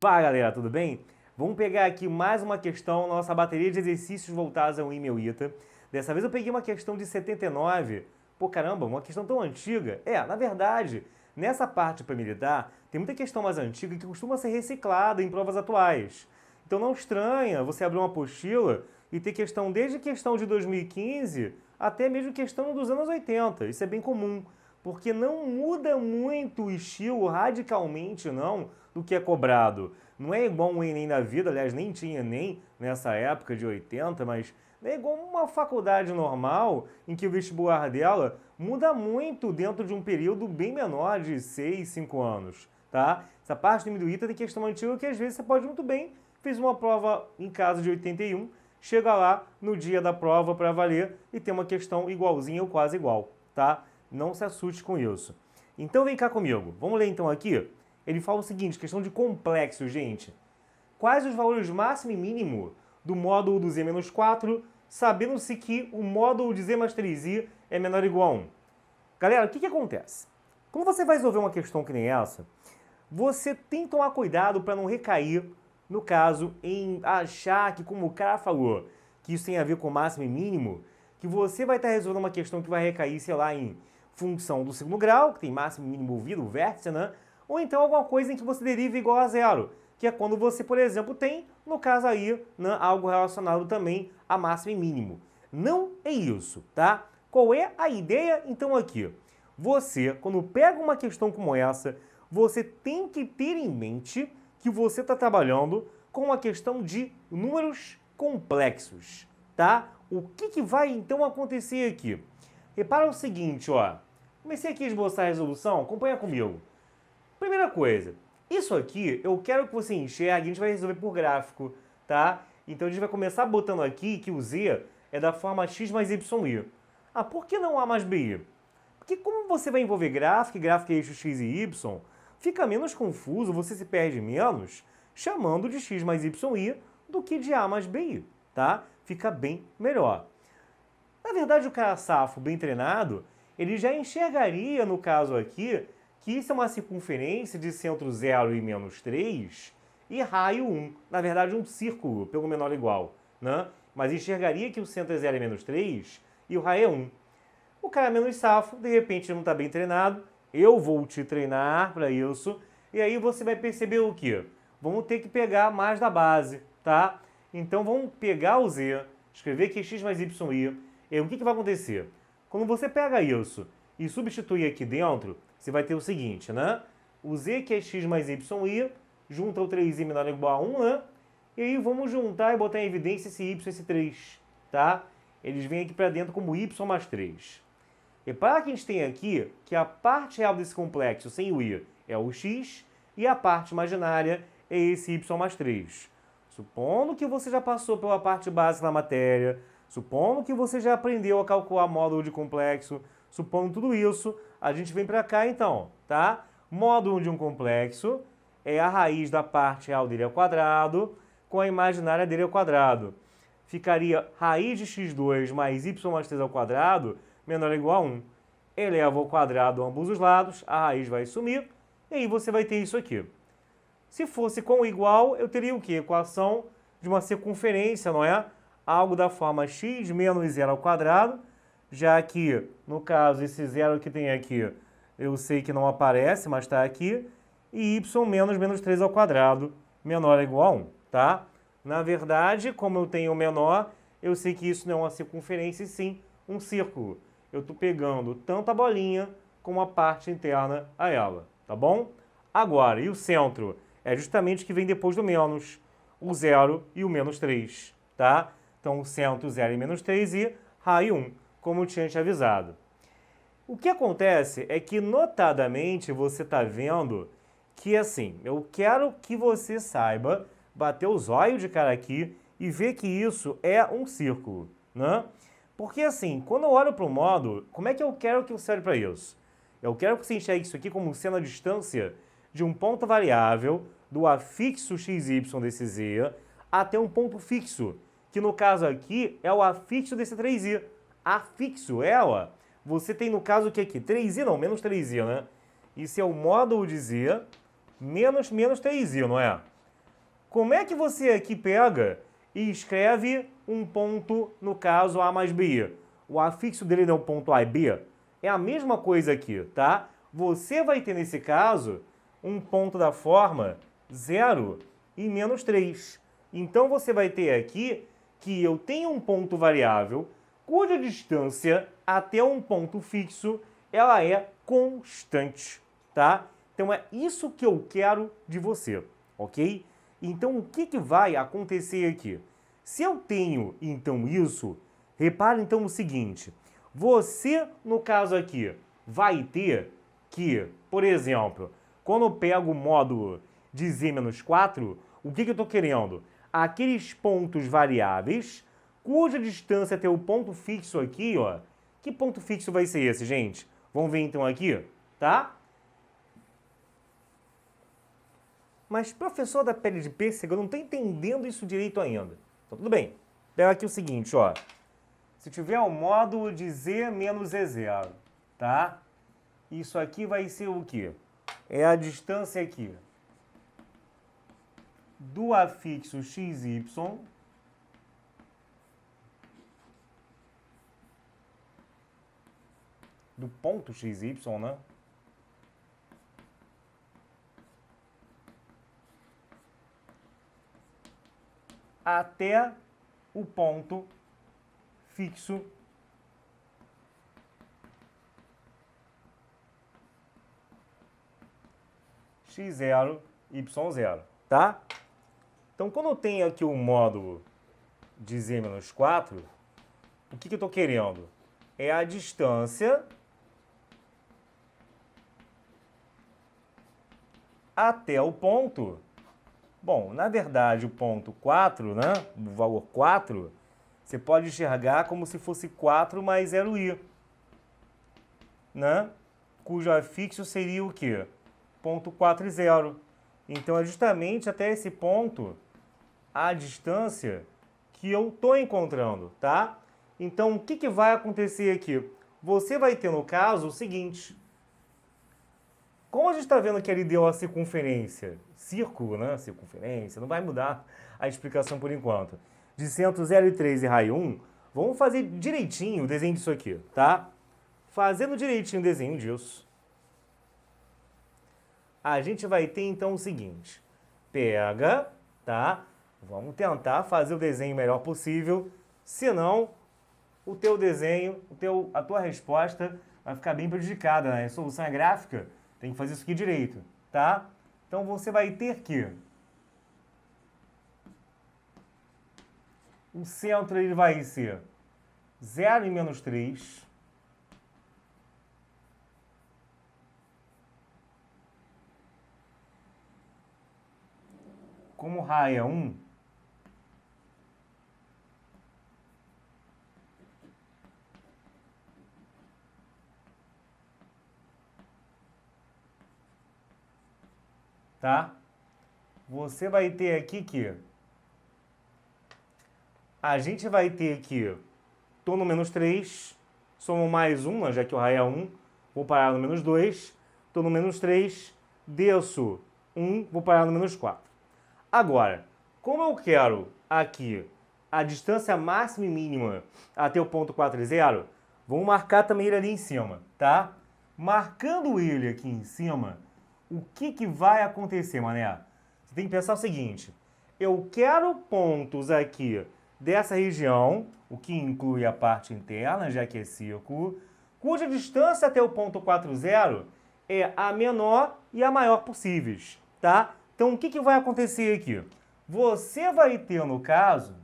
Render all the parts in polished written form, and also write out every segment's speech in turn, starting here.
Fala galera, tudo bem? Vamos pegar aqui mais uma questão na nossa bateria de exercícios voltados ao e-mail ITA. Dessa vez eu peguei uma questão de 79. Pô, caramba, uma questão tão antiga. Na verdade, nessa parte para militar, tem muita questão mais antiga que costuma ser reciclada em provas atuais. Então não estranha você abrir uma apostila e ter questão desde questão de 2015 até mesmo questão dos anos 80. Isso é bem comum, porque não muda muito o estilo radicalmente não do que é cobrado. Não é igual um Enem da vida, aliás, nem tinha Enem nessa época de 80, mas é igual uma faculdade normal em que o vestibular dela muda muito dentro de um período bem menor de 6, 5 anos, tá? Essa parte do ITA tem questão antiga que às vezes você pode muito bem, fez uma prova em casa de 81, chega lá no dia da prova para valer e tem uma questão igualzinha ou quase igual, tá? Não se assuste com isso. Então vem cá comigo, vamos ler então aqui. Ele fala o seguinte, questão de complexo, gente. Quais os valores máximo e mínimo do módulo do Z-4, sabendo-se que o módulo de Z mais 3i é menor ou igual a 1? Galera, o que acontece? Quando você vai resolver uma questão que nem essa, você tem que tomar cuidado para não recair, no caso, em achar que, como o cara falou, que isso tem a ver com máximo e mínimo, que você vai estar resolvendo uma questão que vai recair, sei lá, em função do segundo grau, que tem máximo e mínimo ouvido, o vértice, né? Ou então alguma coisa em que você deriva igual a zero, que é quando você, por exemplo, tem, no caso aí, né, algo relacionado também a máximo e mínimo. Não é isso, tá? Qual é a ideia, então, aqui? Você, quando pega uma questão como essa, você tem que ter em mente que você está trabalhando com uma questão de números complexos, tá? O que vai, então, acontecer aqui? Repara o seguinte, ó. Comecei aqui a esboçar a resolução, acompanha comigo. Primeira coisa, isso aqui eu quero que você enxergue, a gente vai resolver por gráfico, tá? Então a gente vai começar botando aqui que o Z é da forma x mais y. Por que não A mais BI? Porque como você vai envolver gráfico, e gráfico é eixo x e y, fica menos confuso, você se perde menos, chamando de x mais y do que de A mais BI, tá? Fica bem melhor. Na verdade, o cara safo, bem treinado, ele já enxergaria, no caso aqui, que isso é uma circunferência de centro 0 e menos 3 e raio 1. Na verdade, um círculo pelo menor ou igual, né? Mas enxergaria que o centro é 0 e menos 3 e o raio é 1. O cara menos safo, de repente, não está bem treinado. Eu vou te treinar para isso. E aí você vai perceber o quê? Vamos ter que pegar mais da base, tá? Então vamos pegar o Z, escrever que é x mais y. E o que vai acontecer? Quando você pega isso e substituir aqui dentro, você vai ter o seguinte, né? O Z que é x mais y, junta o 3i menor ou igual a 1, né? E aí vamos juntar e botar em evidência esse y e esse 3, tá? Eles vêm aqui para dentro como y mais 3. Repara que a gente tem aqui que a parte real desse complexo sem o i é o x e a parte imaginária é esse y mais 3. Supondo que você já passou pela parte básica da matéria, supondo que você já aprendeu a calcular módulo de complexo, supondo tudo isso, a gente vem para cá então, tá? Módulo de um complexo é a raiz da parte real dele ao quadrado com a imaginária dele ao quadrado. Ficaria raiz de x2 mais y mais 3 ao quadrado menor ou igual a 1. Eleva ao quadrado ambos os lados, a raiz vai sumir, e aí você vai ter isso aqui. Se fosse com o igual, eu teria o quê? Equação de uma circunferência, não é? Algo da forma x menos 0 ao quadrado, já que, no caso, esse zero que tem aqui, eu sei que não aparece, mas está aqui, e y menos 3 ao quadrado, menor ou igual a 1, tá? Na verdade, como eu tenho o menor, eu sei que isso não é uma circunferência, e sim um círculo. Eu estou pegando tanto a bolinha como a parte interna a ela, tá bom? Agora, e o centro? É justamente o que vem depois do menos, o 0 e o menos 3, tá? Então, o centro 0 e menos 3 e raio 1, como eu tinha te avisado. O que acontece é que, notadamente, você está vendo que, assim, eu quero que você saiba bater os olhos de cara aqui e ver que isso é um círculo, né? Porque, assim, quando eu olho para o módulo, como é que eu quero que você olhe para isso? Eu quero que você enxergue isso aqui como sendo a distância de um ponto variável do afixo xy desse z até um ponto fixo, que no caso aqui é o afixo desse 3i. Afixo é, ó, você tem no caso o que aqui? 3i não, menos 3i, né? Isso é o módulo de z menos 3i, não é? como é que você aqui pega e escreve um ponto, no caso, A mais B? O afixo dele não é o ponto A e B? É a mesma coisa aqui, tá? Você vai ter, nesse caso, um ponto da forma 0 e menos 3. Então, você vai ter aqui que eu tenho um ponto variável cuja distância até um ponto fixo ela é constante, tá? Então, é isso que eu quero de você, ok? Então, o que vai acontecer aqui? Se eu tenho, então, isso, repare, então, o seguinte. Você, no caso aqui, vai ter que, por exemplo, quando eu pego o módulo de z-4, o que eu estou querendo? Aqueles pontos variáveis cuja distância até o ponto fixo aqui, ó. Que ponto fixo vai ser esse, gente? Vamos ver, então, aqui, tá? Mas, professor da pele de pêssego, eu não estou entendendo isso direito ainda. Então, tudo bem. Pega aqui o seguinte, ó. Se tiver o módulo de z menos z0, tá? Isso aqui vai ser o quê? É a distância aqui do afixo xy do ponto xy, né? Até o ponto fixo x0, y0, tá? Então, quando eu tenho aqui o módulo de z-4, o que eu estou querendo? É a distância até o ponto. Bom, na verdade, o ponto 4, né? O valor 4, você pode enxergar como se fosse 4 mais 0i, né? Cujo afixo seria o quê? Ponto 4 e 0. Então, é justamente até esse ponto a distância que eu estou encontrando, tá? Então, o que vai acontecer aqui? Você vai ter, no caso, o seguinte. Como a gente está vendo que ele deu a circunferência, círculo, né? Circunferência, não vai mudar a explicação por enquanto. De centro 0 e 3 e raio 1, vamos fazer direitinho o desenho disso aqui, tá? Fazendo direitinho o desenho disso, a gente vai ter então o seguinte. Pega, tá? Vamos tentar fazer o desenho melhor possível, senão o teu desenho, a tua resposta vai ficar bem prejudicada, né? A solução é gráfica, tem que fazer isso aqui direito, tá? Então você vai ter que o centro ele vai ser 0 e menos 3. Como raio é 1, tá? Você vai ter aqui que a gente vai ter que tô no menos 3, somo mais 1, já que o raio é 1, vou parar no menos 2, tô no menos 3, desço 1, vou parar no menos 4. Agora, como eu quero aqui a distância máxima e mínima até o ponto 4 e 0, vamos marcar também ele ali em cima, tá? Marcando ele aqui em cima, o que vai acontecer, mané? Você tem que pensar o seguinte, eu quero pontos aqui dessa região, o que inclui a parte interna, já que é círculo, cuja distância até o ponto 4, 0 é a menor e a maior possíveis, tá? Então, o que vai acontecer aqui? Você vai ter, no caso,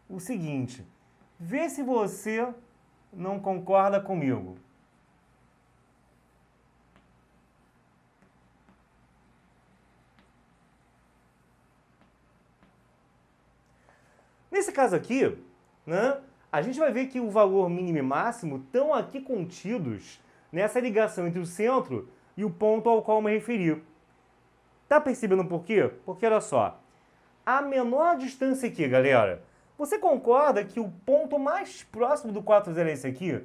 o seguinte, vê se você não concorda comigo. Nesse caso aqui, né, a gente vai ver que o valor mínimo e máximo estão aqui contidos nessa ligação entre o centro e o ponto ao qual eu me referi. Tá percebendo por quê? Porque, olha só, a menor distância aqui, galera, você concorda que o ponto mais próximo do 4, 0 é esse aqui?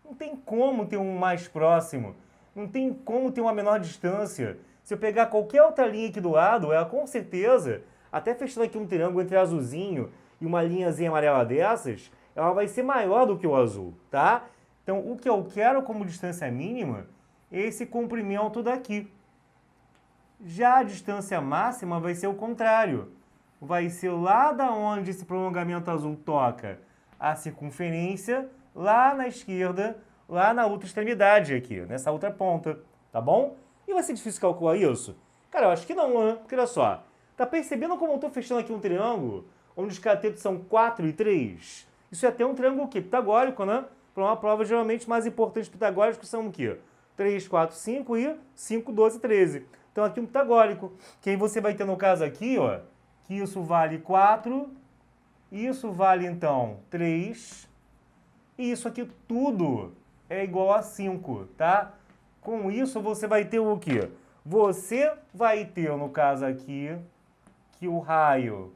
Não tem como ter um mais próximo, não tem como ter uma menor distância. Se eu pegar qualquer outra linha aqui do lado, ela com certeza, até fechando aqui um triângulo entre azulzinho e uma linhazinha amarela dessas, ela vai ser maior do que o azul, tá? Então, o que eu quero como distância mínima é esse comprimento daqui. Já a distância máxima vai ser o contrário. Vai ser lá da onde esse prolongamento azul toca a circunferência, lá na esquerda, lá na outra extremidade aqui, nessa outra ponta, tá bom? E vai ser difícil calcular isso? Cara, eu acho que não, né? Porque olha só, tá percebendo como eu tô fechando aqui um triângulo, onde os catetos são 4 e 3? Isso é até um triângulo o quê? Pitagórico, né? Para uma prova geralmente mais importante pitagóricos são o quê? 3, 4, 5 e 5, 12, 13. Então aqui um pitagórico, que aí você vai ter no caso aqui, ó, que isso vale 4, isso vale então 3, e isso aqui tudo é igual a 5, tá? Com isso você vai ter o quê? Você vai ter, no caso aqui, que o raio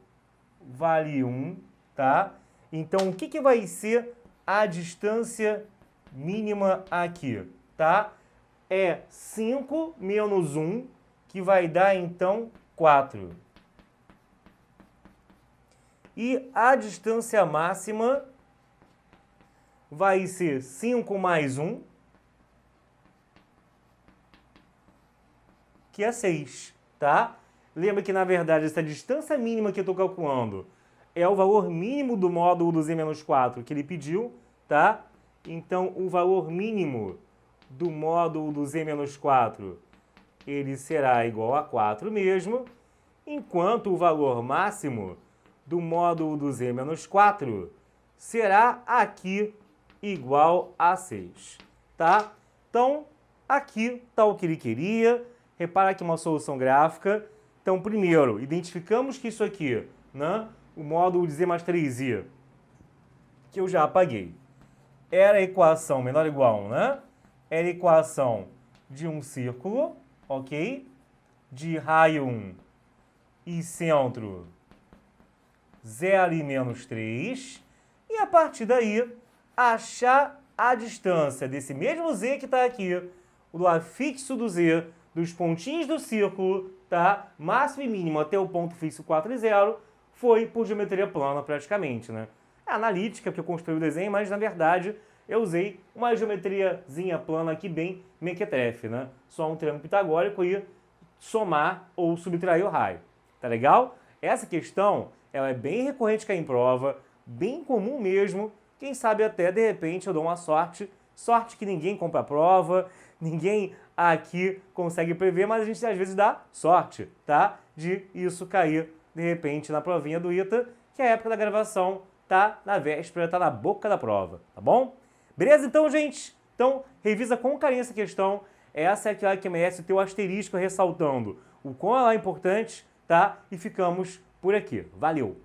vale 1, tá? Então o que vai ser a distância mínima aqui, tá? É 5 menos 1, que vai dar então 4. E a distância máxima vai ser 5 mais 1, que é 6, tá? Lembra que, na verdade, essa distância mínima que eu estou calculando é o valor mínimo do módulo do z-4 que ele pediu, tá? Então, o valor mínimo do módulo do z-4, ele será igual a 4 mesmo, enquanto o valor máximo do módulo do z-4 será aqui igual a 6, tá? Então, aqui está o que ele queria. Repara aqui uma solução gráfica. Então, primeiro, identificamos que isso aqui, né, o módulo de z mais 3i, que eu já apaguei, era a equação menor ou igual a 1, né? Era a equação de um círculo, ok? De raio 1 e centro 0 e menos 3. E a partir daí, achar a distância desse mesmo z que está aqui, do afixo do z, dos pontinhos do círculo, tá? Máximo e mínimo até o ponto fixo 4 e 0, foi por geometria plana praticamente, né? É analítica, porque eu construí o desenho, mas na verdade eu usei uma geometriazinha plana aqui bem mequetrefe, né? Só um triângulo pitagórico e somar ou subtrair o raio. Tá legal? Essa questão, ela é bem recorrente cá em prova, bem comum mesmo. Quem sabe até, de repente, eu dou uma sorte. Sorte que ninguém compra a prova, ninguém aqui consegue prever, mas a gente às vezes dá sorte, tá? De isso cair, de repente, na provinha do ITA, que a época da gravação tá na véspera, tá na boca da prova, tá bom? Beleza, então, gente? Então, revisa com carinho essa questão. Essa é aquela que merece o teu asterisco ressaltando o quão ela é importante, tá? E ficamos por aqui. Valeu!